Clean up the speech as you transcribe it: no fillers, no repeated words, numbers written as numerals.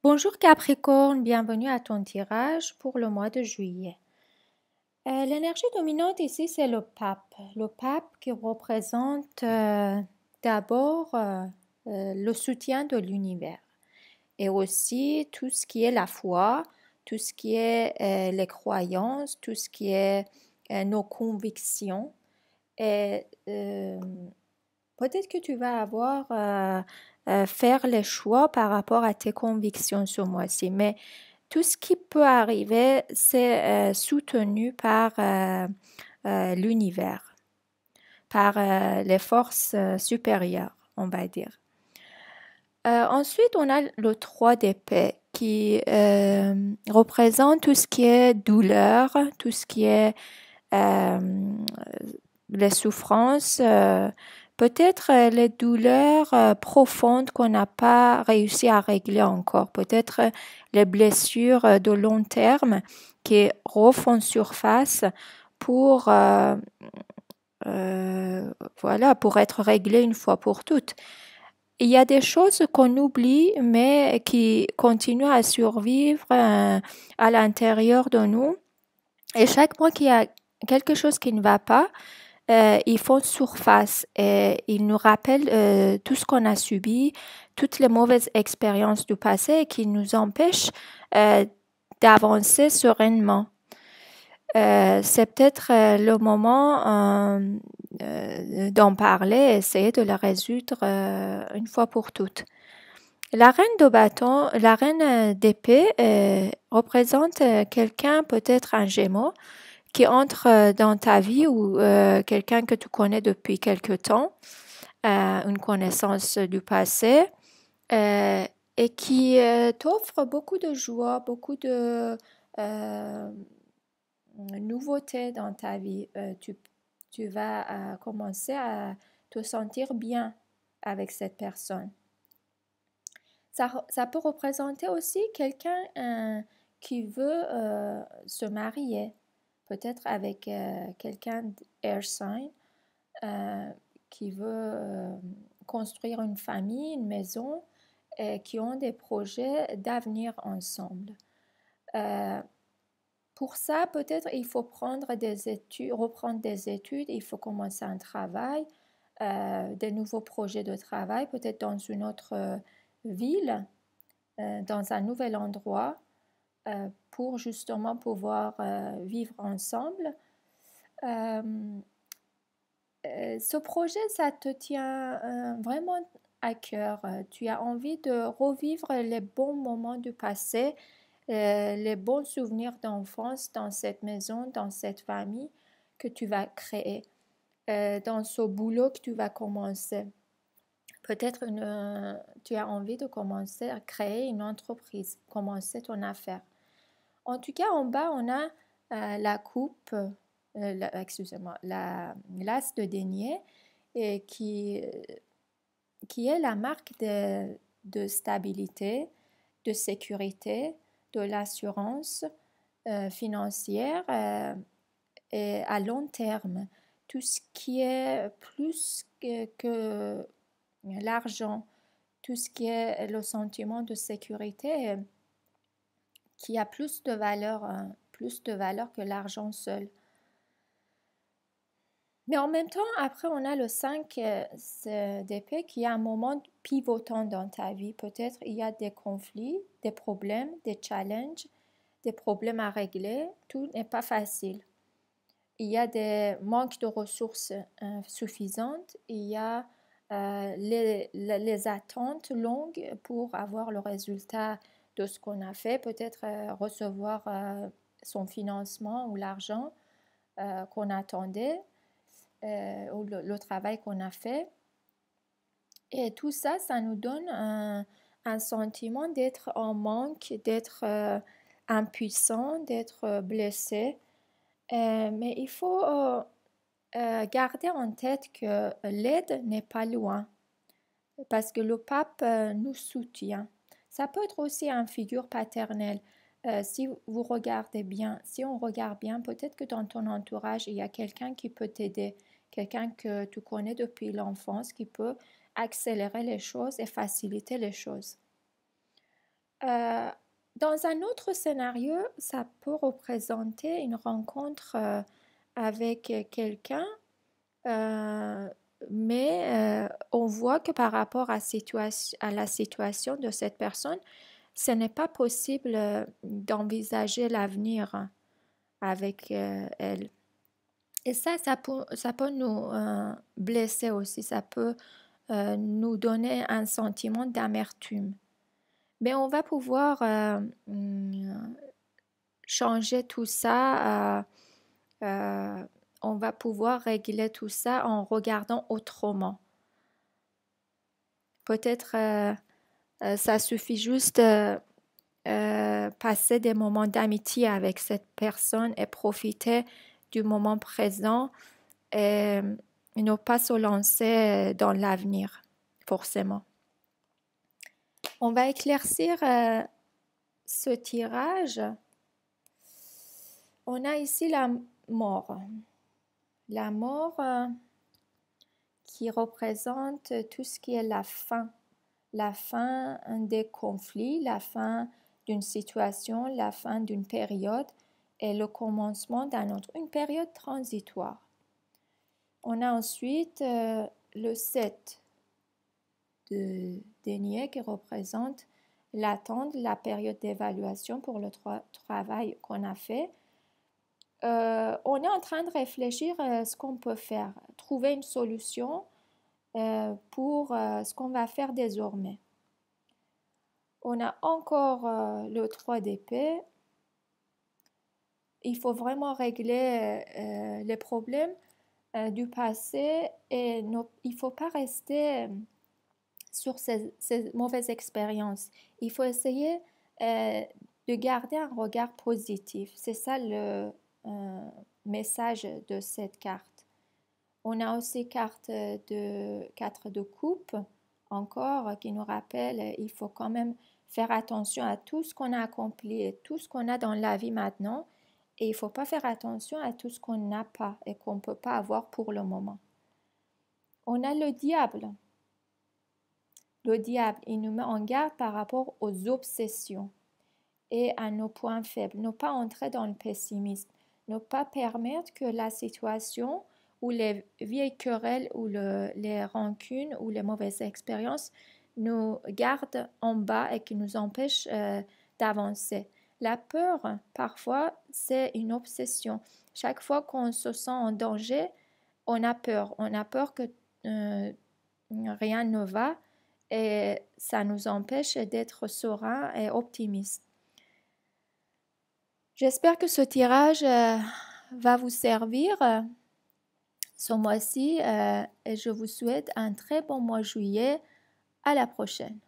Bonjour Capricorne, bienvenue à ton tirage pour le mois de juillet. L'énergie dominante ici, c'est le pape. Le pape qui représente d'abord le soutien de l'univers et aussi tout ce qui est la foi, tout ce qui est les croyances, tout ce qui est nos convictions. Et peut-être que tu vas avoir faire les choix par rapport à tes convictions ce mois-ci, mais tout ce qui peut arriver, c'est soutenu par l'univers, par les forces supérieures, on va dire. Ensuite, on a le 3 d'épée qui représente tout ce qui est douleur, tout ce qui est euh, les souffrances, peut-être les douleurs profondes qu'on n'a pas réussi à régler encore, peut-être les blessures de long terme qui refont surface pour, voilà, pour être réglées une fois pour toutes. Il y a des choses qu'on oublie, mais qui continuent à survivre à l'intérieur de nous. Et chaque fois qu'il y a quelque chose qui ne va pas, ils font surface et ils nous rappellent tout ce qu'on a subi, toutes les mauvaises expériences du passé qui nous empêchent euh, d'avancer sereinement. C'est peut-être le moment d'en parler et essayer de la résoudre une fois pour toutes. La reine de bâton, la reine d'épée représente quelqu'un, peut-être un gémeau, qui entre dans ta vie ou quelqu'un que tu connais depuis quelque temps, une connaissance du passé, euh, et qui t'offre beaucoup de joie, beaucoup de nouveautés dans ta vie. Tu vas commencer à te sentir bien avec cette personne. Ça peut représenter aussi quelqu'un qui veut se marier, peut-être avec quelqu'un d'air sign euh, qui veut construire une famille, une maison, et qui ont des projets d'avenir ensemble. Euh, pour ça, peut-être il faut prendre des études, reprendre des études, il faut commencer un travail, des nouveaux projets de travail, peut-être dans une autre ville, dans un nouvel endroit, pour justement pouvoir vivre ensemble. Euh, Ce projet, ça te tient vraiment à cœur. Tu as envie de revivre les bons moments du passé, les bons souvenirs d'enfance dans cette maison, dans cette famille que tu vas créer, dans ce boulot que tu vas commencer. Peut-être tu as envie de commencer à créer une entreprise, commencer ton affaire. En tout cas, en bas, on a la coupe, excusez-moi, l'as de denier, et qui est la marque de stabilité, de sécurité, de l'assurance financière et à long terme. Tout ce qui est plus que l'argent, tout ce qui est le sentiment de sécurité qui a plus de valeur que l'argent seul. Mais en même temps, après, on a le 5 d'épée qui est un moment pivotant dans ta vie. Peut-être il y a des conflits, des problèmes, des challenges, des problèmes à régler. Tout n'est pas facile. Il y a des manques de ressources suffisantes. Il y a les attentes longues pour avoir le résultat de ce qu'on a fait. Peut-être recevoir son financement ou l'argent qu'on attendait ou le travail qu'on a fait. Et tout ça, ça nous donne un sentiment d'être en manque, d'être impuissant, d'être blessé. Mais il faut garder en tête que l'aide n'est pas loin parce que le pape nous soutient. Ça peut être aussi une figure paternelle. Si vous regardez bien, si on regarde bien, peut-être que dans ton entourage, il y a quelqu'un qui peut t'aider, quelqu'un que tu connais depuis l'enfance qui peut accélérer les choses et faciliter les choses. Euh, dans un autre scénario, ça peut représenter une rencontre avec quelqu'un, euh, mais on voit que par rapport à la situation de cette personne, ce n'est pas possible d'envisager l'avenir avec elle. Et ça peut nous blesser aussi, ça peut nous donner un sentiment d'amertume. Mais on va pouvoir changer tout ça, on va pouvoir régler tout ça en regardant autrement. Peut-être ça suffit juste passer des moments d'amitié avec cette personne et profiter du moment présent et ne pas se lancer dans l'avenir, forcément. On va éclaircir ce tirage. On a ici la mort. La mort qui représente tout ce qui est la fin des conflits, la fin d'une situation, la fin d'une période et le commencement d'un autre, une période transitoire. On a ensuite le 7 de denier qui représente l'attente, la période d'évaluation pour le travail qu'on a fait. On est en train de réfléchir à ce qu'on peut faire, trouver une solution pour ce qu'on va faire désormais. On a encore le 3 d'épée. Il faut vraiment régler les problèmes du passé et il ne faut pas rester sur ces mauvaises expériences. Il faut essayer de garder un regard positif. C'est ça le message de cette carte. On a aussi carte de 4 de coupe, encore, qui nous rappelle il faut quand même faire attention à tout ce qu'on a accompli et tout ce qu'on a dans la vie maintenant. Et il ne faut pas faire attention à tout ce qu'on n'a pas et qu'on ne peut pas avoir pour le moment. On a le diable. Le diable, il nous met en garde par rapport aux obsessions et à nos points faibles. Ne pas entrer dans le pessimisme. Ne pas permettre que la situation ou les vieilles querelles ou les rancunes ou les mauvaises expériences nous gardent en bas et qui nous empêchent d'avancer. La peur, parfois, c'est une obsession. Chaque fois qu'on se sent en danger, on a peur. On a peur que rien ne va et ça nous empêche d'être serein et optimiste. J'espère que ce tirage va vous servir ce mois-ci et je vous souhaite un très bon mois de juillet. À la prochaine.